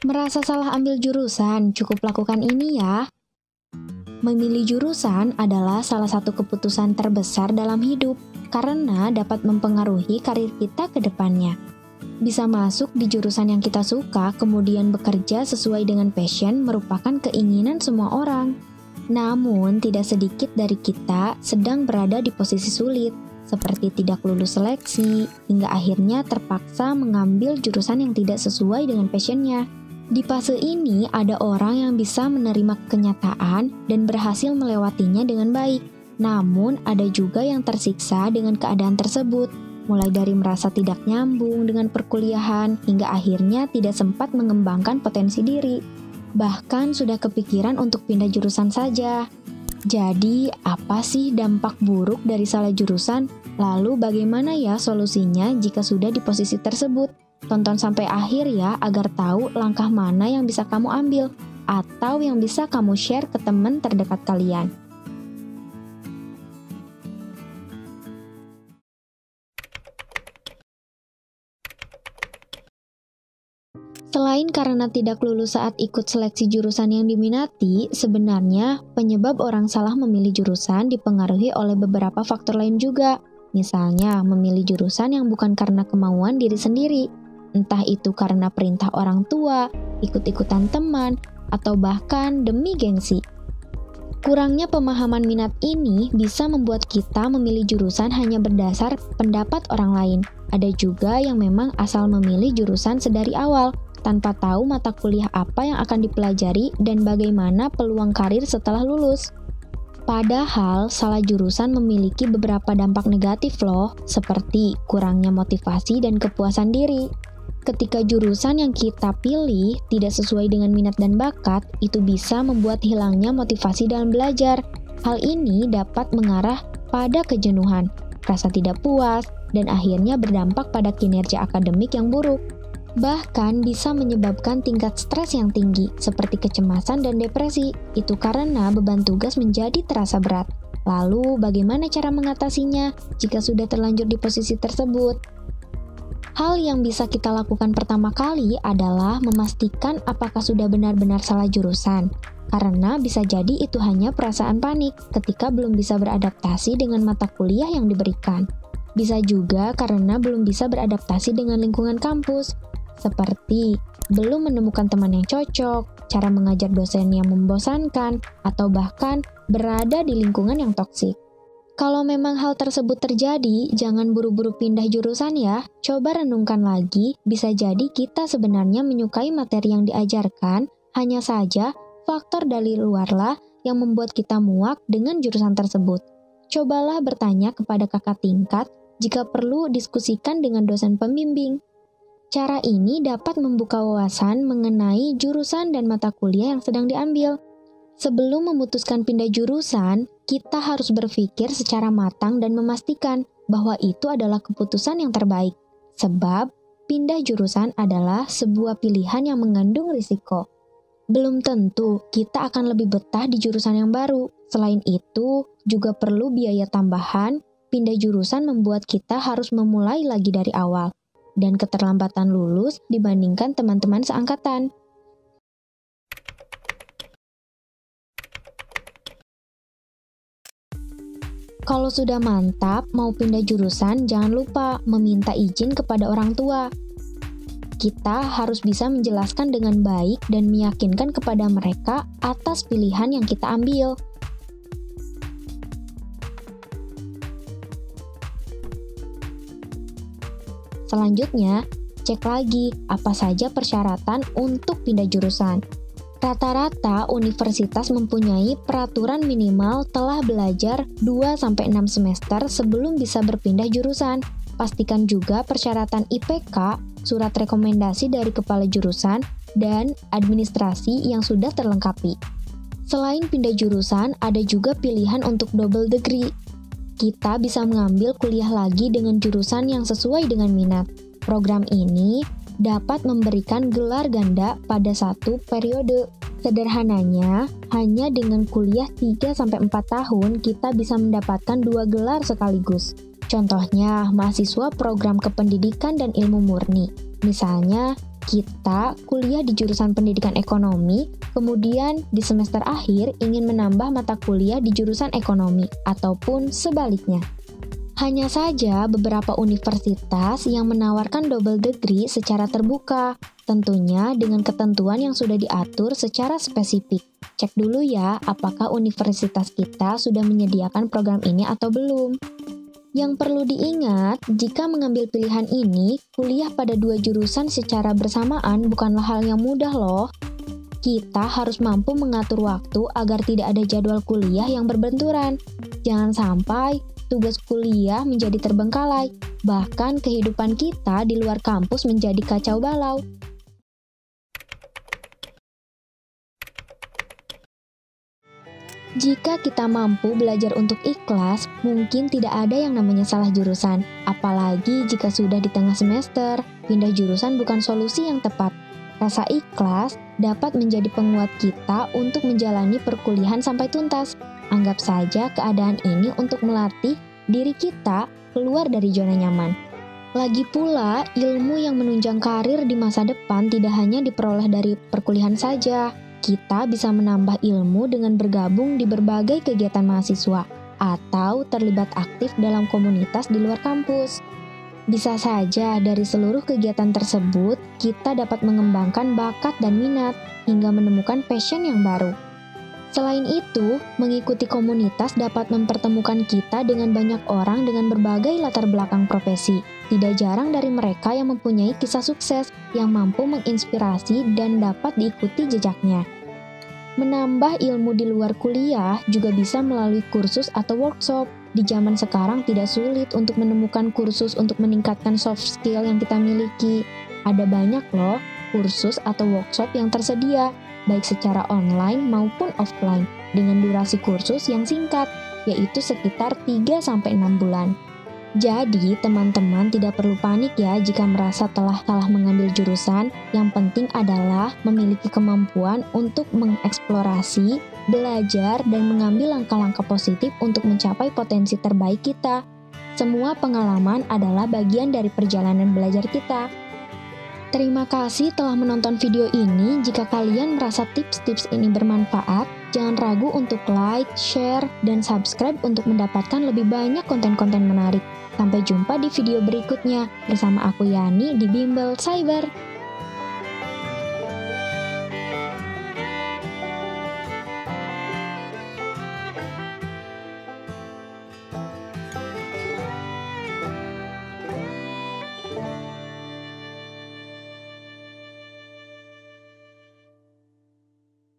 Merasa salah ambil jurusan, cukup lakukan ini ya. Memilih jurusan adalah salah satu keputusan terbesar dalam hidup karena dapat mempengaruhi karir kita ke depannya. Bisa masuk di jurusan yang kita suka, kemudian bekerja sesuai dengan passion merupakan keinginan semua orang. Namun, tidak sedikit dari kita sedang berada di posisi sulit, seperti tidak lulus seleksi, hingga akhirnya terpaksa mengambil jurusan yang tidak sesuai dengan passionnya. Di fase ini, ada orang yang bisa menerima kenyataan dan berhasil melewatinya dengan baik. Namun, ada juga yang tersiksa dengan keadaan tersebut, mulai dari merasa tidak nyambung dengan perkuliahan, hingga akhirnya tidak sempat mengembangkan potensi diri. Bahkan sudah kepikiran untuk pindah jurusan saja. Jadi, apa sih dampak buruk dari salah jurusan? Lalu bagaimana ya solusinya jika sudah di posisi tersebut? Tonton sampai akhir ya agar tahu langkah mana yang bisa kamu ambil atau yang bisa kamu share ke teman terdekat kalian. Selain karena tidak lulus saat ikut seleksi jurusan yang diminati, sebenarnya penyebab orang salah memilih jurusan dipengaruhi oleh beberapa faktor lain juga. Misalnya, memilih jurusan yang bukan karena kemauan diri sendiri. Entah itu karena perintah orang tua, ikut-ikutan teman, atau bahkan demi gengsi. Kurangnya pemahaman minat ini bisa membuat kita memilih jurusan hanya berdasar pendapat orang lain. Ada juga yang memang asal memilih jurusan sedari awal, tanpa tahu mata kuliah apa yang akan dipelajari dan bagaimana peluang karir setelah lulus. Padahal, salah jurusan memiliki beberapa dampak negatif loh, seperti kurangnya motivasi dan kepuasan diri. Ketika jurusan yang kita pilih tidak sesuai dengan minat dan bakat, itu bisa membuat hilangnya motivasi dalam belajar. Hal ini dapat mengarah pada kejenuhan, rasa tidak puas, dan akhirnya berdampak pada kinerja akademik yang buruk. Bahkan bisa menyebabkan tingkat stres yang tinggi, seperti kecemasan dan depresi. Itu karena beban tugas menjadi terasa berat. Lalu, bagaimana cara mengatasinya jika sudah terlanjur di posisi tersebut? Hal yang bisa kita lakukan pertama kali adalah memastikan apakah sudah benar-benar salah jurusan, karena bisa jadi itu hanya perasaan panik ketika belum bisa beradaptasi dengan mata kuliah yang diberikan. Bisa juga karena belum bisa beradaptasi dengan lingkungan kampus, seperti belum menemukan teman yang cocok, cara mengajar dosen yang membosankan, atau bahkan berada di lingkungan yang toksik. Kalau memang hal tersebut terjadi, jangan buru-buru pindah jurusan ya. Coba renungkan lagi, bisa jadi kita sebenarnya menyukai materi yang diajarkan, hanya saja faktor dari luarlah yang membuat kita muak dengan jurusan tersebut. Cobalah bertanya kepada kakak tingkat, jika perlu diskusikan dengan dosen pembimbing. Cara ini dapat membuka wawasan mengenai jurusan dan mata kuliah yang sedang diambil. Sebelum memutuskan pindah jurusan, kita harus berpikir secara matang dan memastikan bahwa itu adalah keputusan yang terbaik. Sebab, pindah jurusan adalah sebuah pilihan yang mengandung risiko. Belum tentu kita akan lebih betah di jurusan yang baru. Selain itu, juga perlu biaya tambahan. Pindah jurusan membuat kita harus memulai lagi dari awal, dan keterlambatan lulus dibandingkan teman-teman seangkatan. Kalau sudah mantap mau pindah jurusan, jangan lupa meminta izin kepada orang tua. Kita harus bisa menjelaskan dengan baik dan meyakinkan kepada mereka atas pilihan yang kita ambil. Selanjutnya, cek lagi apa saja persyaratan untuk pindah jurusan. Rata-rata universitas mempunyai peraturan minimal telah belajar 2-6 semester sebelum bisa berpindah jurusan. Pastikan juga persyaratan IPK, surat rekomendasi dari kepala jurusan, dan administrasi yang sudah terlengkapi. Selain pindah jurusan, ada juga pilihan untuk double degree. Kita bisa mengambil kuliah lagi dengan jurusan yang sesuai dengan minat. Program ini dapat memberikan gelar ganda pada satu periode. Sederhananya, hanya dengan kuliah 3-4 tahun kita bisa mendapatkan 2 gelar sekaligus. Contohnya, mahasiswa program kependidikan dan ilmu murni. Misalnya, Kita kuliah di jurusan pendidikan ekonomi, kemudian di semester akhir ingin menambah mata kuliah di jurusan ekonomi, ataupun sebaliknya. Hanya saja beberapa universitas yang menawarkan double degree secara terbuka, tentunya dengan ketentuan yang sudah diatur secara spesifik. Cek dulu ya, apakah universitas kita sudah menyediakan program ini atau belum. Yang perlu diingat, jika mengambil pilihan ini, kuliah pada dua jurusan secara bersamaan bukanlah hal yang mudah loh. Kita harus mampu mengatur waktu agar tidak ada jadwal kuliah yang berbenturan. Jangan sampai tugas kuliah menjadi terbengkalai, bahkan kehidupan kita di luar kampus menjadi kacau balau. Jika kita mampu belajar untuk ikhlas, mungkin tidak ada yang namanya salah jurusan. Apalagi jika sudah di tengah semester, pindah jurusan bukan solusi yang tepat. Rasa ikhlas dapat menjadi penguat kita untuk menjalani perkuliahan sampai tuntas. Anggap saja keadaan ini untuk melatih diri kita keluar dari zona nyaman. Lagi pula, ilmu yang menunjang karir di masa depan tidak hanya diperoleh dari perkuliahan saja. Kita bisa menambah ilmu dengan bergabung di berbagai kegiatan mahasiswa atau terlibat aktif dalam komunitas di luar kampus. Bisa saja dari seluruh kegiatan tersebut, kita dapat mengembangkan bakat dan minat hingga menemukan passion yang baru. Selain itu, mengikuti komunitas dapat mempertemukan kita dengan banyak orang dengan berbagai latar belakang profesi. Tidak jarang dari mereka yang mempunyai kisah sukses yang mampu menginspirasi dan dapat diikuti jejaknya. Menambah ilmu di luar kuliah juga bisa melalui kursus atau workshop. Di zaman sekarang tidak sulit untuk menemukan kursus untuk meningkatkan soft skill yang kita miliki. Ada banyak loh kursus atau workshop yang tersedia, baik secara online maupun offline, dengan durasi kursus yang singkat, yaitu sekitar 3-6 bulan. Jadi, teman-teman tidak perlu panik ya jika merasa telah salah mengambil jurusan. Yang penting adalah memiliki kemampuan untuk mengeksplorasi, belajar, dan mengambil langkah-langkah positif untuk mencapai potensi terbaik kita. Semua pengalaman adalah bagian dari perjalanan belajar kita. Terima kasih telah menonton video ini. Jika kalian merasa tips-tips ini bermanfaat, jangan ragu untuk like, share, dan subscribe untuk mendapatkan lebih banyak konten-konten menarik. Sampai jumpa di video berikutnya bersama aku Yani di Bimbel Cyber.